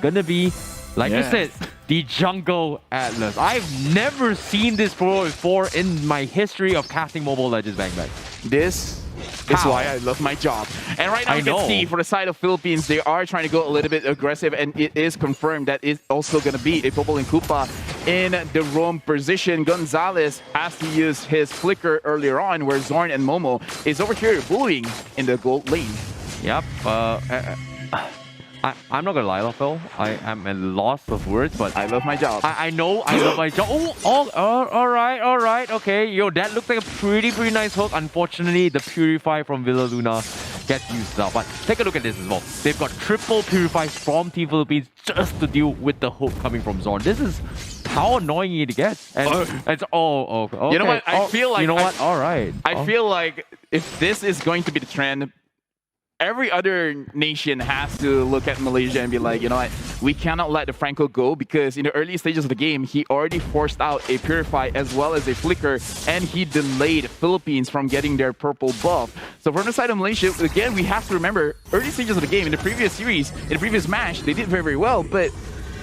gonna be, like you said, the Jungle Atlas. I've never seen this before in my history of casting Mobile Legends Bang Bang. This is why I love my job. And right now you can see for the side of Philippines, they are trying to go a little bit aggressive, and it is confirmed that it's also going to be a Popol and Koopa in the roam position. Gonzalez has to use his flicker earlier on, where Zorn and Momo is over here bullying in the gold lane. Yep. I'm not gonna lie, Phil. I am at loss of words, but I love my job. I know I love my job. All right. Okay, yo, that looks like a pretty nice hook. Unfortunately, the Purify from Villa Luna gets used up. But take a look at this as well. They've got triple Purifies from Team Philippines just to deal with the hook coming from Zorn. This is how annoying it gets. And it's okay. You know what? I feel like All right. I feel like if this is going to be the trend, every other nation has to look at Malaysia and be like, you know what, we cannot let the Franco go, because in the early stages of the game, he already forced out a Purify as well as a Flicker, and he delayed Philippines from getting their purple buff. So from the side of Malaysia, again, we have to remember, early stages of the game, in the previous series, in the previous match, they did very well, but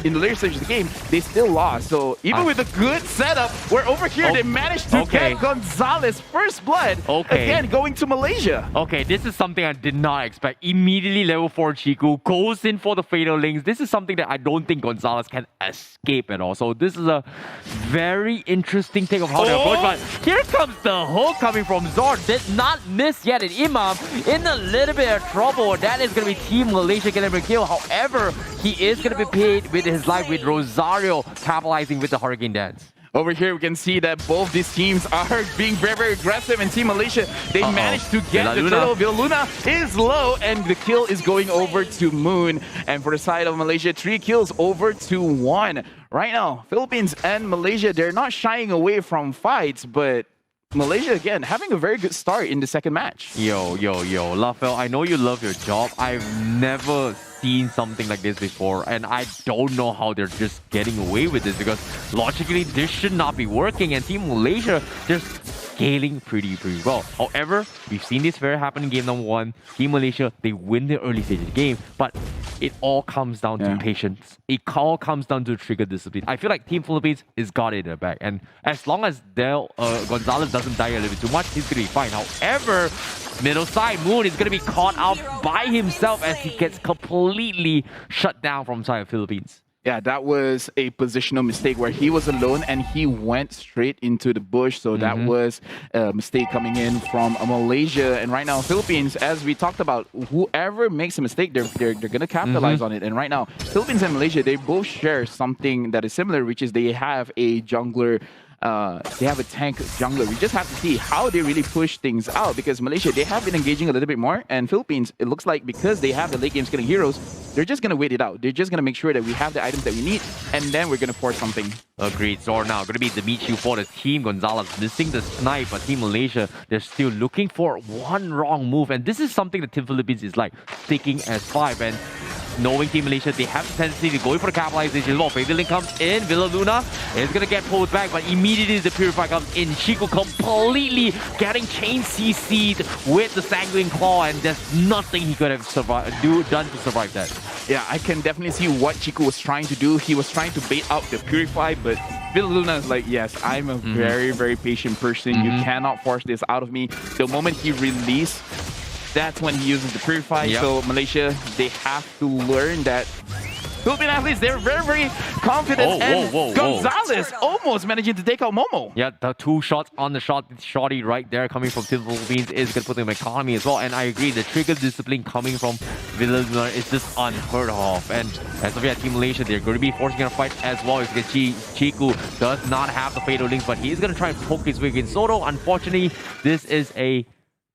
in the later stages of the game, they still lost. So even with a good setup, we're over here, they managed to get Gonzalez first blood, again going to Malaysia. Okay, this is something I did not expect. Immediately level 4 Chiku goes in for the Fatal Links. This is something that I don't think Gonzalez can escape at all. So this is a very interesting take of how they approach. But here comes the hook coming from Zorn. Did not miss yet, and Imam in a little bit of trouble. That is going to be Team Malaysia getting a kill. However, he is going to be paid with his life, with Rosario capitalizing with the Hurricane Dance. Over here, we can see that both these teams are being very aggressive, and Team Malaysia, they managed to get the kill. Villa Luna is low, and the kill is going over to Moon. And for the side of Malaysia, 3 kills over to 1. Right now, Philippines and Malaysia, they're not shying away from fights, but Malaysia, again, having a very good start in the second match. Yo, Lafel, I know you love your job. I've never seen something like this before, and I don't know how they're just getting away with this, because logically this should not be working, and Team Malaysia, they're scaling pretty well. However, we've seen this very happen in game number 1. Team Malaysia, they win the early stage of the game, but it all comes down to patience. It all comes down to trigger discipline. I feel like Team Philippines is got it in their back, and as long as Gonzalez doesn't die a little bit too much, he's gonna be fine. However, middle side, Moon is gonna be caught out by himself as he gets completely shut down from side of Philippines. Yeah, that was a positional mistake where he was alone and he went straight into the bush. So that was a mistake coming in from Malaysia. And right now, Philippines, as we talked about, whoever makes a mistake, they're going to capitalize on it. And right now, Philippines and Malaysia, they both share something that is similar, which is they have a jungler. They have a tank jungler. We just have to see how they really push things out, because Malaysia, they have been engaging a little bit more, and Philippines, it looks like because they have the late game skilling heroes, they're just going to wait it out. They're just going to make sure that we have the items that we need, and then we're going to force something. Agreed. Zorn now going to be the meat shoe for the team. Gonzalez missing the snipe, but Team Malaysia, they're still looking for one wrong move, and this is something that Team Philippines is like sticking as 5, and knowing Team Malaysia, they have the tendency to go in for the capitalization. Well, Fatal Link comes in, Villa Luna is going to get pulled back, but immediately the Purify comes in. Chico completely getting chain CC'd with the Sanguine Claw, and there's nothing he could have done to survive that. Yeah, I can definitely see what Chico was trying to do. He was trying to bait out the Purify, but Villa Luna is like, yes, I'm a very patient person. You cannot force this out of me. The moment he released, that's when he uses the Purify. So Malaysia, they have to learn that Philippine athletes, they're very confident. Gonzalez almost managing to take out Momo. Yeah, the 2 shots on the shotty right there coming from Team Philippines is going to put them in economy as well. And I agree, the trigger discipline coming from Villa Luna is just unheard of. And as of yet, Team Malaysia, they're going to be forcing a fight as well. As you can see, Chiku does not have the Fatal Links, but he is going to try and poke his way against Soto. Unfortunately, this is a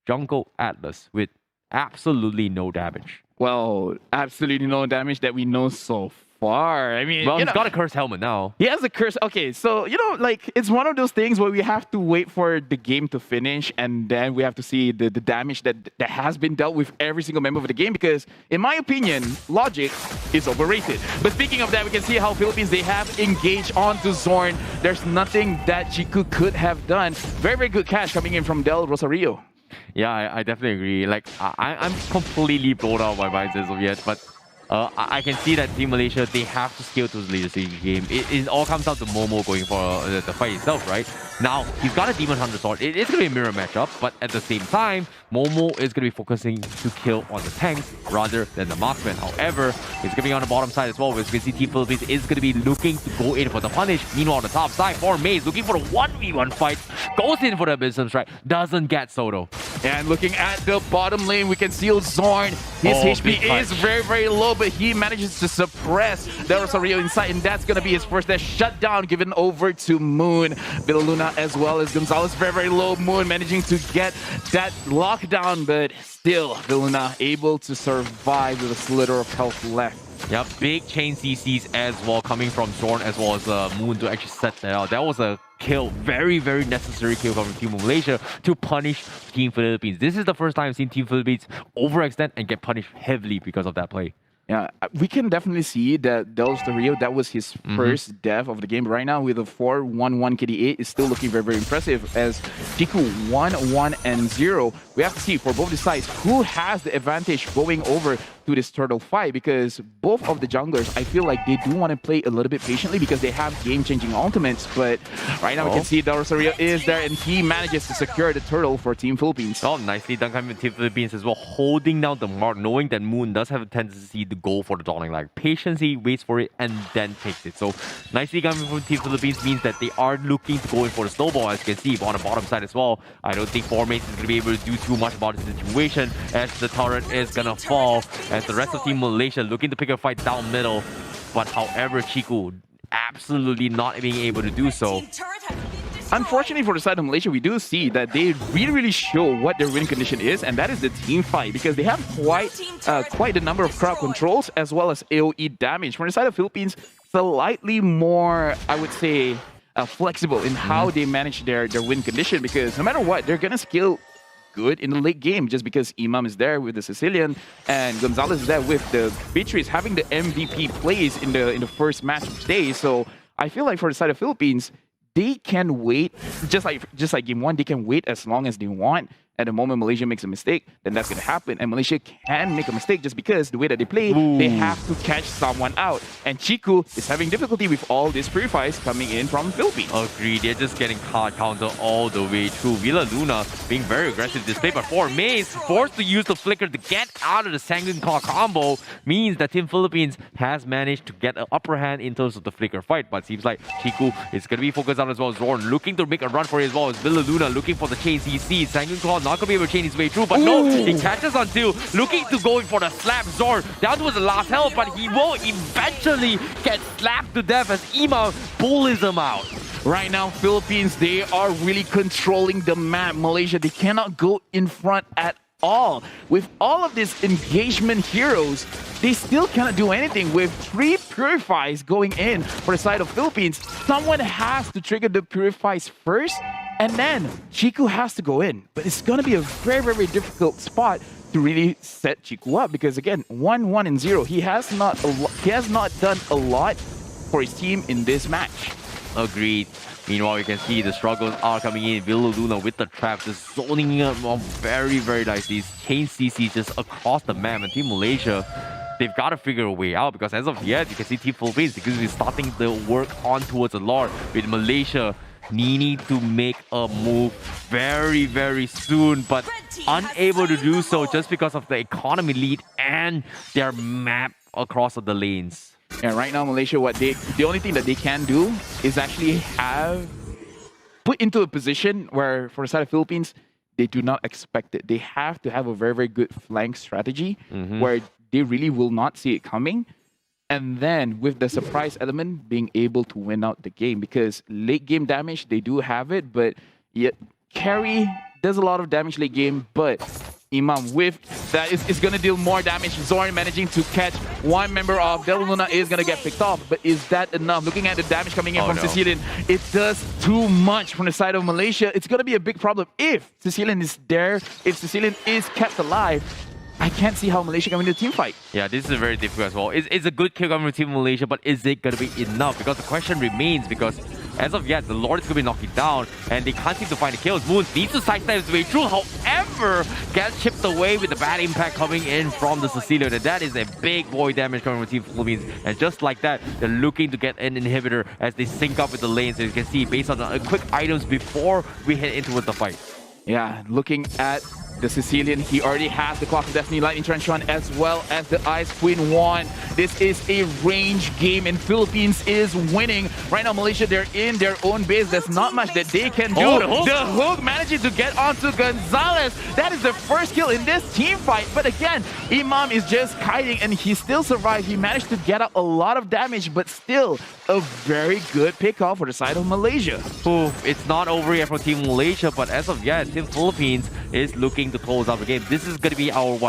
Jungle Atlas with absolutely no damage. Well, absolutely no damage that we know so far. I mean, well, he's got a cursed helmet now. He has a curse. Okay, so, like, it's one of those things where we have to wait for the game to finish, and then we have to see the damage that has been dealt with every single member of the game, because, in my opinion, logic is overrated. But speaking of that, we can see how Philippines, they have engaged onto Zorn. There's nothing that Chiku could have done. Very good catch coming in from Del Rosario. Yeah, I definitely agree. Like, I'm completely blown out of my mind as of yet, but I can see that Team Malaysia, they have to scale to the leadership game. It all comes down to Momo going for the fight itself, right? Now, he's got a Demon Hunter sword. It's going to be a mirror matchup, but at the same time, Momo is going to be focusing to kill on the tanks rather than the marksman. However, he's going to be on the bottom side as well, where you can see Team Philippines is going to be looking to go in for the punish. Meanwhile, on the top side, for Maze, looking for the 1v1 fight, goes in for the Abyssum Strike, doesn't get Soto. And looking at the bottom lane, we can see Zorn. His HP is very, very low, but he manages to suppress the Rosario inside, and that's going to be his first dash shutdown given over to Moon. Villaluna as well as Gonzalez, very, very low. Moon managing to get that lockdown, but still, Villaluna able to survive with a slither of health left. Yep, big chain CCs as well coming from Zorn as well as Moon to actually set that out. That was a kill, very, very necessary kill from Team Malaysia to punish Team Philippines. This is the first time I've seen Team Philippines overextend and get punished heavily because of that play. Yeah, we can definitely see that Del Rio, that was his first death of the game. Right now, with a 4-1-1 KDA, is still looking very, very impressive. As Chiku 1-1-0, we have to see for both the sides who has the advantage going over to this turtle fight, because both of the junglers, I feel like they do want to play a little bit patiently because they have game-changing ultimates. But right now, we can see Del Rio is there, and he manages to secure the turtle for Team Philippines. Oh, nicely done coming from Team Philippines as well, holding down the mark, knowing that Moon does have a tendency to go for the dawning line. Patiently waits for it and then takes it. So nicely coming from Team Philippines means that they are looking to go in for the snowball, as you can see on the bottom side as well. I don't think Formate is going to be able to do too much about the situation, as the turret is going to fall, as the rest of Team Malaysia looking to pick a fight down middle. But however, Chiku absolutely not being able to do so. Unfortunately for the side of Malaysia, we do see that they really, really show what their win condition is, and that is the team fight, because they have quite a number of crowd controls as well as AoE damage. From the side of Philippines, slightly more, I would say, flexible in how they manage their win condition, because no matter what, they're gonna scale good in the late game, just because Imam is there with the Sicilian and Gonzalez is there with the Beatrice having the MVP plays in the first match of the day. So I feel like for the side of Philippines, they can wait, just like game one, they can wait as long as they want. At the moment Malaysia makes a mistake, then that's going to happen. And Malaysia can make a mistake just because the way that they play, they have to catch someone out. And Chiku is having difficulty with all these purifies coming in from Philippines. Agreed, they're just getting card counter all the way through. Villaluna being very aggressive this play, but for Maze, forced to use the flicker to get out of the Sanguine Claw combo, means that Team Philippines has managed to get an upper hand in terms of the flicker fight. But seems like Chiku is going to be focused on as well as Zorn, looking to make a run for it as well as Villaluna, looking for the chain CC. Sanguine Claw not going to be able to chain his way through, but no, he catches on two, looking to go in for the slap. Zorn down towards the last health, but he will eventually get slapped to death as Ima pulls him out. Right now, Philippines, they are really controlling the map. Malaysia, they cannot go in front at all. With all of these engagement heroes, they still cannot do anything. With 3 purifies going in for the side of Philippines, someone has to trigger the purifies first, and then Chiku has to go in. But it's going to be a very, very difficult spot to really set Chiku up, because again, 1-1-0, he has not done a lot for his team in this match. Agreed. Meanwhile, you can see the struggles are coming in. Villaluna with the trap, just zoning up very, very nicely. Chain CC just across the map, and Team Malaysia, they've got to figure a way out, because as of yet, you can see Team Philippines because we're starting the work on towards the Lord, with Malaysia needing to make a move very, very soon, but unable to do so just because of the economy lead and their map across the lanes. And right now, Malaysia, the only thing that they can do is actually put into a position where, for the side of Philippines, they do not expect it. They have to have a very, very good flank strategy where they really will not see it coming. And then with the surprise element, being able to win out the game, because late game damage, they do have it, but yet carry does a lot of damage late game, but Imam with that is going to deal more damage. Zorn managing to catch one member of Del Luna is going to get picked off, but is that enough? Looking at the damage coming in from Sicilian, it does too much from the side of Malaysia. It's going to be a big problem if Sicilian is there, if Sicilian is kept alive. I can't see how Malaysia can win the team fight. Yeah, this is very difficult as well. It's a good kill coming from Team Malaysia, but is it going to be enough? Because the question remains, because as of yet, the Lord is going to be knocking down, and they can't seem to find the kills. Moon needs to sidestep his way through, however, gets chipped away with the bad impact coming in from the Cecilio, and that is a big boy damage coming from Team Philippines. And just like that, they're looking to get an inhibitor as they sync up with the lanes. As you can see, based on the quick items before we head into the fight. Yeah, looking at the Sicilian, he already has the Clock of Destiny, Lightning Trench Run, as well as the Ice Queen Wand. This is a range game, and Philippines is winning. Right now, Malaysia, they're in their own base. There's not much that they can do. Oh, the hook managing to get onto Gonzalez. That is the first kill in this team fight. But again, Imam is just kiting, and he still survived. He managed to get up a lot of damage, but still a very good pickoff for the side of Malaysia. Ooh, it's not over yet for Team Malaysia, but as of yet, Team Philippines is looking to close out the game. This is going to be our,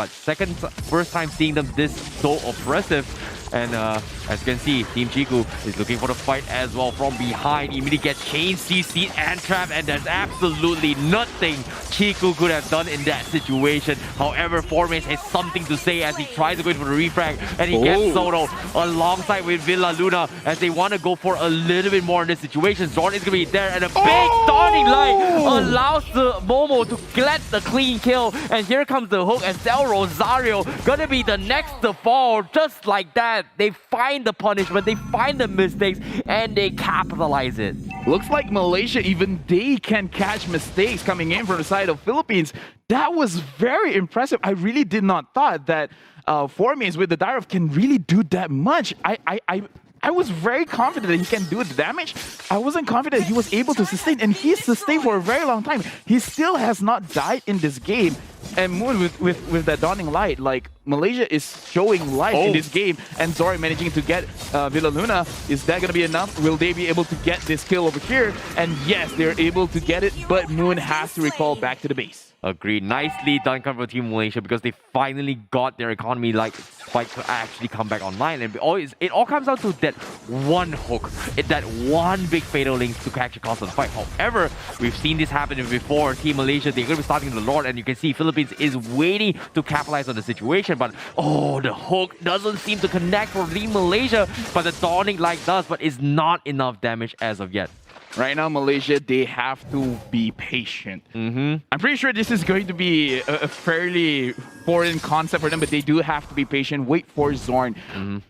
first time seeing them this so oppressive. And as you can see, Team Chiku is looking for the fight as well from behind. Immediately gets chain, CC, and trap, and there's absolutely nothing Chiku could have done in that situation. However, Formace has something to say as he tries to go for the refrag, and he gets Soto alongside with Villa Luna as they want to go for a little bit more in this situation. Zorn is going to be there, and a big Dawning Light allows the Momo to get the clean kill. And here comes the hook, and Del Rosario going to be the next to fall, just like that. They find the punishment, they find the mistakes, and they capitalize it. Looks like Malaysia, even they can catch mistakes coming in from the side of Philippines. That was very impressive. I really did not thought that Formace with the Diref can really do that much. I was very confident that he can do the damage. I wasn't confident he was able to sustain, and he's sustained for a very long time. He still has not died in this game. And Moon with that Dawning Light, like Malaysia is showing life in this game, and Zori managing to get Villa Luna. Is that going to be enough? Will they be able to get this kill over here? And yes, they're able to get it, but Moon has to recall back to the base. Agreed. Nicely done for Team Malaysia because they finally got their economy like spike to actually come back online. And it all comes down to that one hook, that one big fatal link to actually cost the fight. However, we've seen this happen before. Team Malaysia, they're going to be starting the Lord, and you can see Philippines is waiting to capitalize on the situation. But the hook doesn't seem to connect for Team Malaysia, but the Dawning Light does, but it's not enough damage as of yet. Right now, Malaysia, they have to be patient. I'm pretty sure this is going to be a fairly foreign concept for them, but they do have to be patient. Wait for Zorn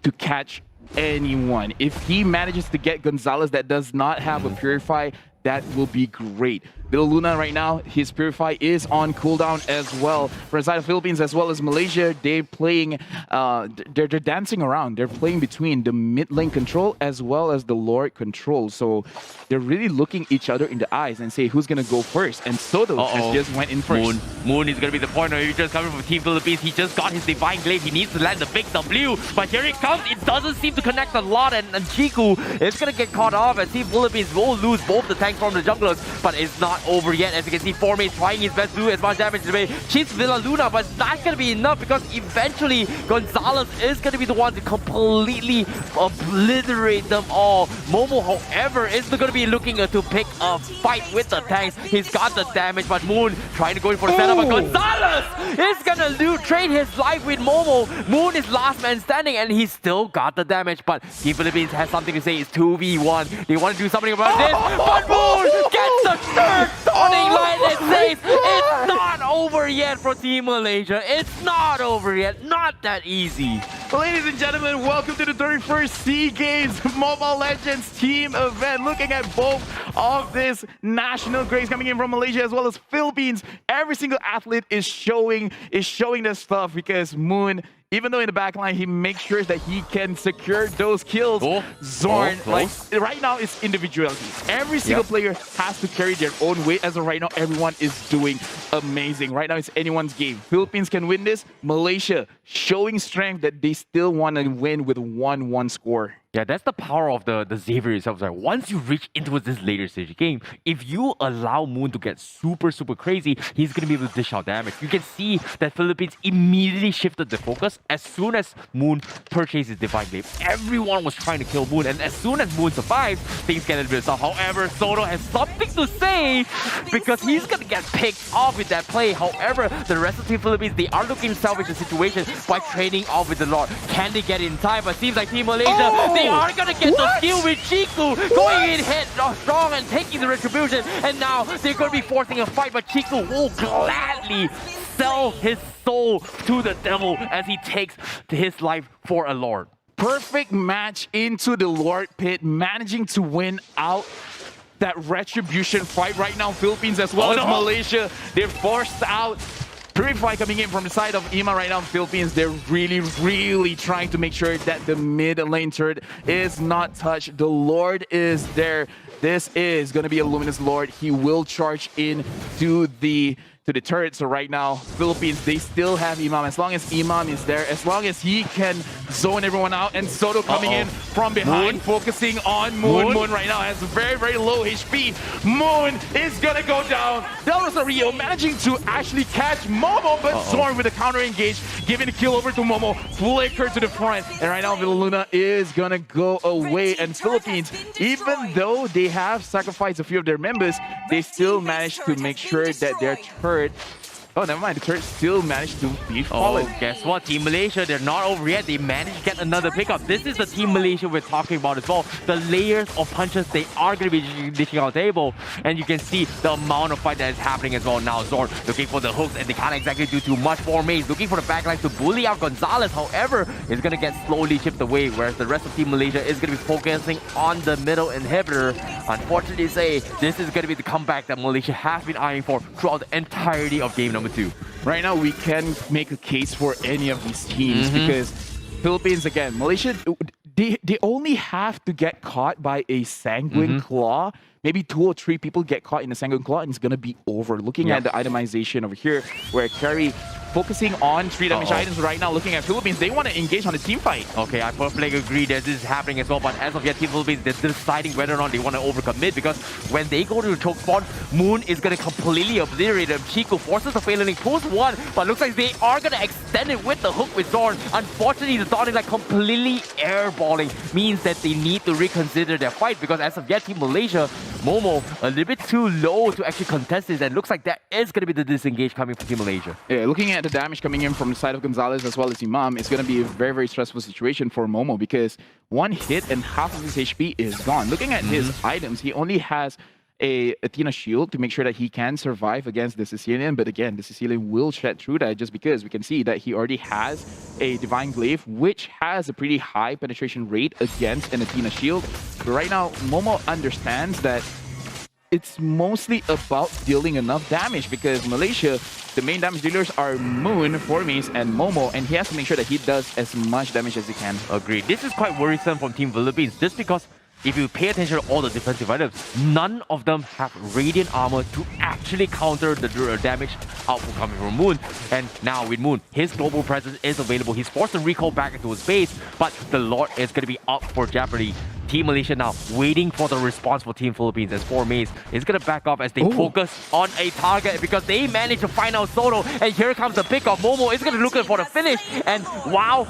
to catch anyone. If he manages to get Gonzalez that does not have a Purify, that will be great. Villa Luna right now, his Purify is on cooldown as well. For the side of Philippines as well as Malaysia, they're playing, they're dancing around. They're playing between the mid lane control as well as the Lord control. So they're really looking each other in the eyes and say who's going to go first. And Soto has just went in first. Moon is going to be the pointer. He's just coming from Team Philippines. He just got his Divine Glaive. He needs to land the big W. But here it comes. It doesn't seem to connect a lot. And Chiku is going to get caught off. And Team Philippines will lose both the tanks from the junglers. But it's not over yet. As you can see, Formace trying his best to do as much damage as way. Chips Villa Luna, but that's going to be enough because eventually Gonzalez is going to be the one to completely obliterate them all. Momo, however, is going to be looking to pick a fight with the tanks. He's got the damage, but Moon trying to go in for the setup. But Gonzalez is going to trade his life with Momo. Moon is last man standing, and he's still got the damage. But Team Philippines has something to say. It's 2v1. They want to do something about this, but Moon gets the third Dawning Light. It says it's not over yet for Team Malaysia. It's not over yet. Not that easy. Ladies and gentlemen, welcome to the 31st SEA Games Mobile Legends team event. Looking at both of these national grades coming in from Malaysia as well as Philippines. Every single athlete is showing their stuff because Moon, even though in the back line, he makes sure that he can secure those kills. Zorn, like right now, it's individuality. Every single player has to carry their own weight. As of right now, everyone is doing amazing. Right now, it's anyone's game. Philippines can win this. Malaysia showing strength that they still want to win with 1-1 score. Yeah, that's the power of the Xavier itself. Like, once you reach into this later stage game, if you allow Moon to get super crazy, he's going to be able to dish out damage. You can see that Philippines immediately shifted the focus as soon as Moon purchased his Divine Glaive. Everyone was trying to kill Moon, and as soon as Moon survives, things get a little bit tough. However, Soto has something to say because he's going to get picked off with that play. However, the rest of Team Philippines, they are looking to salvage the situation by trading off with the Lord. Can they get it in time? But seems like Team Malaysia, they they are gonna get the steal with Chiku going in head strong and taking the retribution, and now they're gonna be forcing a fight, but Chiku will gladly sell his soul to the devil as he takes his life for a lord. Perfect match into the Lord Pit, managing to win out that retribution fight right now. Philippines as well as Malaysia, they're forced out. Purify coming in from the side of Ima right now. Philippines, they're really trying to make sure that the mid lane turret is not touched. The Lord is there. This is going to be a Luminous Lord. He will charge in to the turret. So right now, Philippines, they still have Imam. As long as Imam is there, as long as he can zone everyone out, and Soto coming in from behind, focusing on Moon. Moon right now has very low HP. Moon is gonna go down. Del Rosario managing to actually catch Momo, but Zorn with a counter engage, giving the kill over to Momo, flicker to the front, and right now Villaluna is gonna go away. And Philippines, even though they have sacrificed a few of their members, they still managed to make sure that their turret, oh, never mind, the turret still managed to be fallen. Oh, guess what? Team Malaysia, they're not over yet. They managed to get another pickup. This is the Team Malaysia we're talking about as well. The layers of punches they are going to be dishing on the table. And you can see the amount of fight that is happening as well now. Zorn looking for the hooks, and they can't exactly do too much for Maze. Looking for the backline to bully out Gonzalez. However, it's going to get slowly chipped away, whereas the rest of Team Malaysia is going to be focusing on the middle inhibitor. Unfortunately, this is going to be the comeback that Malaysia has been eyeing for throughout the entirety of game number 2. Right now, we can make a case for any of these teams because Philippines, again, Malaysia, they only have to get caught by a Sanguine Claw. Maybe 2 or 3 people get caught in a Sanguine Claw, and it's going to be over. Looking at the itemization over here, where Carry focusing on 3 damage items right now, looking at Philippines, they want to engage on the team fight. Okay, I perfectly agree that this is happening as well, but as of yet, Team Philippines, they're deciding whether or not they want to overcommit, because when they go to the choke spot, Moon is going to completely obliterate them. Chico forces the failing pulls 1, but looks like they are going to extend it with the hook with Zorn. Unfortunately, the Zorn is like completely airballing, means that they need to reconsider their fight, because as of yet, Team Malaysia, Momo, a little bit too low to actually contest this, and looks like that is going to be the disengage coming from Team Malaysia. Yeah, looking at the damage coming in from the side of Gonzalez as well as Imam, it's going to be a very stressful situation for Momo, because 1 hit and half of his HP is gone. Looking at his items, he only has a Athena shield to make sure that he can survive against the Sicilian, but again, the Sicilian will shed through that, just because we can see that he already has a Divine Glaive, which has a pretty high penetration rate against an Athena shield. But right now, Momo understands that it's mostly about dealing enough damage, because Malaysia, the main damage dealers are Moon, Formis, and Momo, and he has to make sure that he does as much damage as he can. Agreed. This is quite worrisome from Team Philippines, just because if you pay attention to all the defensive items, none of them have Radiant Armor to actually counter the damage output coming from Moon. And now with Moon, his global presence is available. He's forced to recall back into his base, but the Lord is going to be up for jeopardy. Team Malaysia now waiting for the response for Team Philippines, as 4 Maze is going to back off as they focus on a target, because they managed to find out Soto, and here comes the pickup. Momo is going to look for the finish, and wow,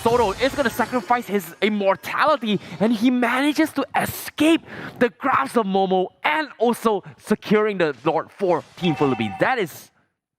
Soto is going to sacrifice his immortality, and he manages to escape the grasp of Momo and also securing the Lord for Team Philippines. That is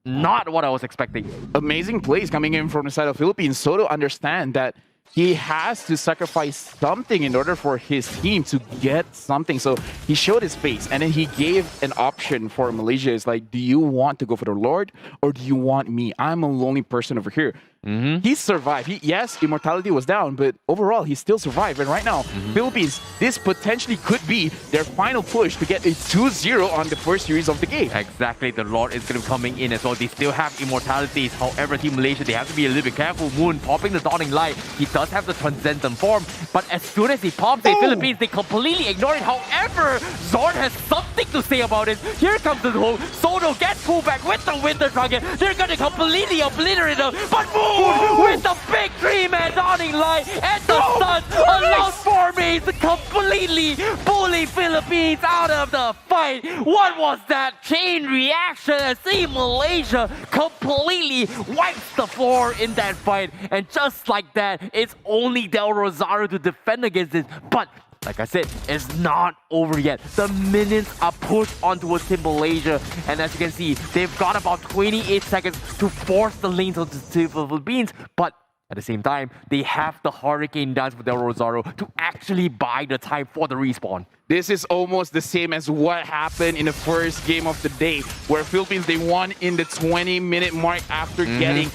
not what I was expecting. Amazing plays coming in from the side of Philippines. Soto understand that he has to sacrifice something in order for his team to get something. So he showed his face, and then he gave an option for Malaysia. It's like, do you want to go for the Lord, or do you want me? I'm a lonely person over here. He survived. Yes, immortality was down, but overall, he still survived. And right now, Philippines, this potentially could be their final push to get a 2-0 on the first series of the game. Exactly. The Lord is going to be coming in as well. They still have immortalities. However, Team Malaysia, they have to be a little bit careful. Moon popping the Dawning Light. He does have the Transcendent form, but as soon as he pops the Philippines, they completely ignore it. However, Zorn has something to say about it. Here comes the hook. Soto gets pulled back with the Winter Target. They're going to completely obliterate them, but Moon with the big 3-man Dawning Light and the Sun allows Formis to completely bully Philippines out of the fight. What was that chain reaction as Team Malaysia completely wipes the floor in that fight, and just like that, it's only Del Rosario to defend against this. But like I said, it's not over yet. The minions are pushed onto Team Malaysia, and as you can see, they've got about 28 seconds to force the lanes onto the Philippines. But At the same time, they have the Hurricane Dance with Del Rosario to actually buy the time for the respawn. This is almost the same as what happened in the first game of the day, where Philippines, they won in the 20-minute mark after getting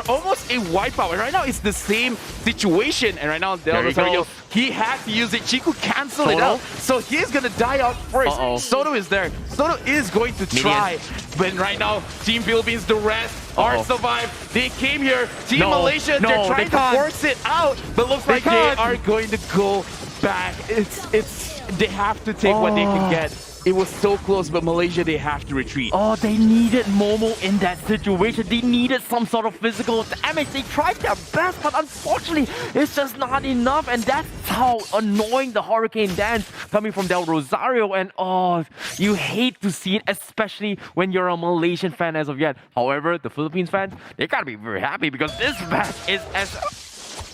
almost a wipeout. And right now, it's the same situation. And right now, Del Rosario, he had to use it. Chiku canceled it out. So he's going to die out first. Soto is there. Soto is going to try. But right now, Team Philippines, the rest are survived. They came here. Team Malaysia, they're trying to force it out. But looks like they are going to go back. They have to take what they can get. It was so close, but Malaysia, they have to retreat. Oh, they needed Momo in that situation. They needed some sort of physical damage. They tried their best, but unfortunately, it's just not enough. And that's how annoying the Hurricane Dance coming from Del Rosario. And you hate to see it, especially when you're a Malaysian fan as of yet. However, the Philippines fans, they gotta be very happy because this match is as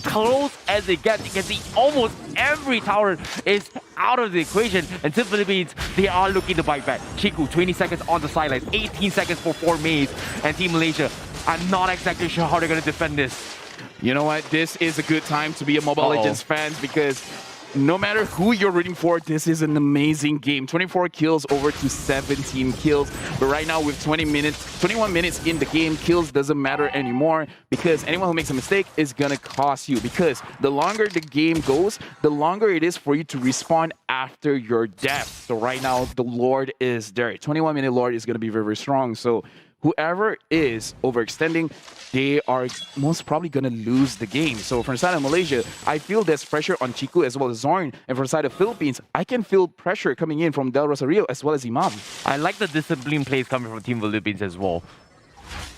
close as it gets. You can see almost every tower is out of the equation, and Team Philippines, they are looking to bite back. Chiku, 20 seconds on the sidelines, 18 seconds for 4 Mays, and Team Malaysia, I'm not exactly sure how they're going to defend this. You know what? This is a good time to be a Mobile Legends fan because no matter who you're rooting for, this is an amazing game. 24 kills over to 17 kills. But right now with 21 minutes in the game, kills doesn't matter anymore because anyone who makes a mistake is gonna cost you, because the longer the game goes, the longer it is for you to respawn after your death. So right now, the Lord is there. 21-minute Lord is gonna be very, very strong. So whoever is overextending, they are most probably going to lose the game. So from the side of Malaysia, I feel there's pressure on Chiku as well as Zorn. And from the side of Philippines, I can feel pressure coming in from Del Rosario as well as Imam. I like the discipline plays coming from Team Philippines as well.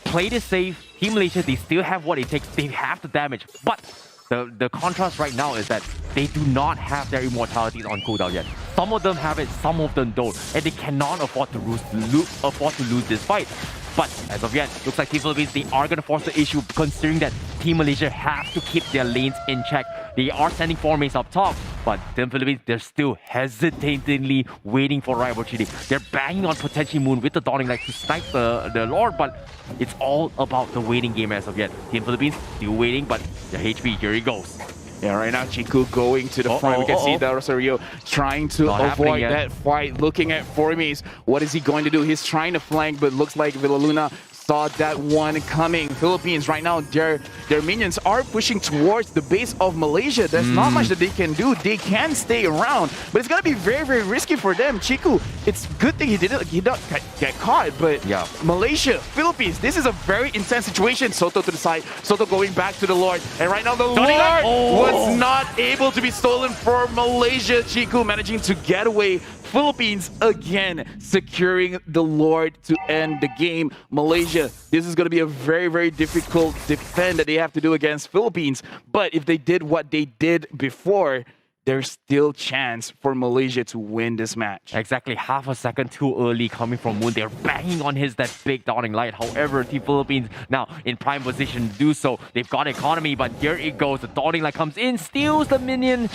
Play this safe. Team Malaysia, they still have what it takes. They have the damage. But the contrast right now is that they do not have their immortalities on cooldown yet. Some of them have it, some of them don't. And they cannot afford to lose this fight. But as of yet, looks like Team Philippines, they are going to force the issue, considering that Team Malaysia have to keep their lanes in check. They are sending 4 mains up top, but Team Philippines, they're still hesitatingly waiting for right opportunity. They're banging on potentially Moon with the Dawning Light to snipe the Lord, but it's all about the waiting game as of yet. Team Philippines, still waiting, but their HP, here he goes. Yeah, right now Chiku going to the front. We can see Del Rosario trying to avoid that fight, looking at Formies. What is he going to do? He's trying to flank, but looks like Villaluna saw that one coming. Philippines right now, their minions are pushing towards the base of Malaysia. There's not much that they can do. They can stay around, but it's gonna be very, very risky for them. Chiku, it's good thing he didn't get caught, but Malaysia, Philippines, this is a very intense situation. Soto to the side, Soto going back to the Lord, and right now the Lord was not able to be stolen for Malaysia. Chiku managing to get away. Philippines again securing the Lord to end the game. Malaysia, this is going to be a very, very difficult defend that they have to do against Philippines. But if they did what they did before, there's still chance for Malaysia to win this match. Exactly half a second too early coming from Moon. They're banging on that big Dawning Light. However, Team Philippines now in prime position to do so. They've got economy, but here it goes. The Dawning Light comes in, steals the minion.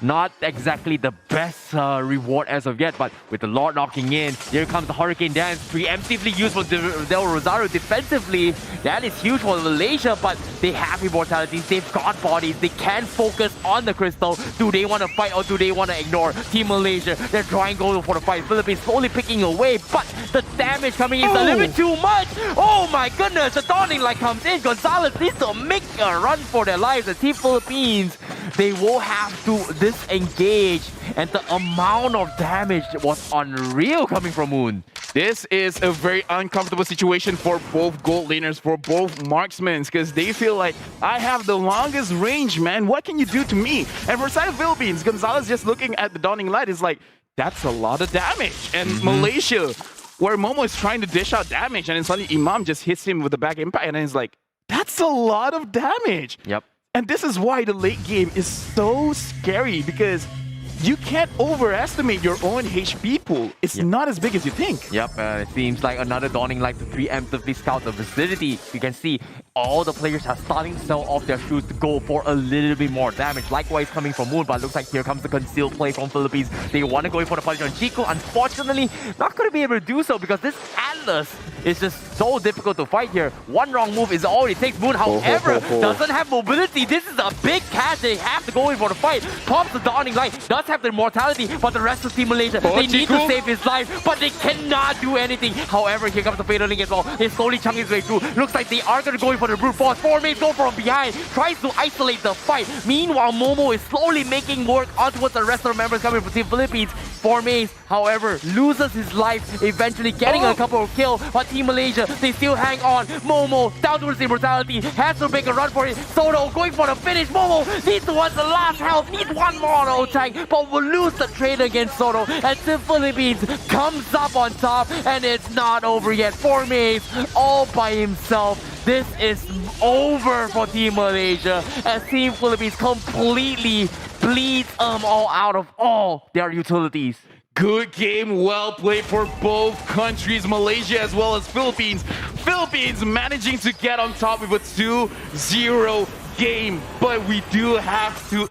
Not exactly the best reward as of yet, but with the Lord knocking in, here comes the Hurricane Dance. Preemptively used for Del Rosario defensively. That is huge for Malaysia, but they have immortalities. They've got bodies. They can focus on the crystal. Do they want to fight or do they want to ignore? Team Malaysia, they're trying to go for the fight. Philippines slowly picking away, but the damage coming in is a little bit too much. Oh my goodness, the Dawning Light comes in. Gonzalez needs to make a run for their lives. The Team Philippines, they will have to disengage, and the amount of damage was unreal coming from Moon. This is a very uncomfortable situation for both gold laners, for both marksmen, because they feel like, I have the longest range, man. What can you do to me? And for side of Philippines, Gonzalez just looking at the Dawning Light is like, that's a lot of damage. And Malaysia, where Momo is trying to dish out damage, and then suddenly Imam just hits him with the back impact, and then he's like, that's a lot of damage. Yep. And this is why the late game is so scary, because you can't overestimate your own HP pool. It's not as big as you think. Yep, it seems like another Dawning Light to preemptively scout the vicinity. You can see all the players are starting to sell off their shoes to go for a little bit more damage. Likewise coming from Moon, but it looks like here comes the concealed play from Philippines. They want to go in for the punch on Chico. Unfortunately, not going to be able to do so because this Atlas is just so difficult to fight here. One wrong move is all it takes. Moon, however, doesn't have mobility. This is a big catch. They have to go in for the fight. Pops the dawning light, does have the immortality, but the rest of Team Malaysia, they need to save his life, but they cannot do anything. However, here comes the Fatal Link as well. He's slowly chunking his way through. Looks like they are going to go in for the brute force. 4Maze go from behind, tries to isolate the fight. Meanwhile, Momo is slowly making work onto what the rest of the members coming from Team Philippines. 4Maze, however, loses his life, eventually getting a couple of kills, but Team Malaysia, they still hang on. Momo, down towards the immortality, has to make a run for it. Soto going for the finish. Momo needs to want the last health, needs one more auto attack, but will lose the trade against Soto. And Team Philippines comes up on top, and it's not over yet. 4Maze all by himself. This is over for Team Malaysia as Team Philippines completely bleeds all out of all their utilities. Good game, well played for both countries, Malaysia as well as Philippines. Philippines managing to get on top with a 2-0 game, but we do have to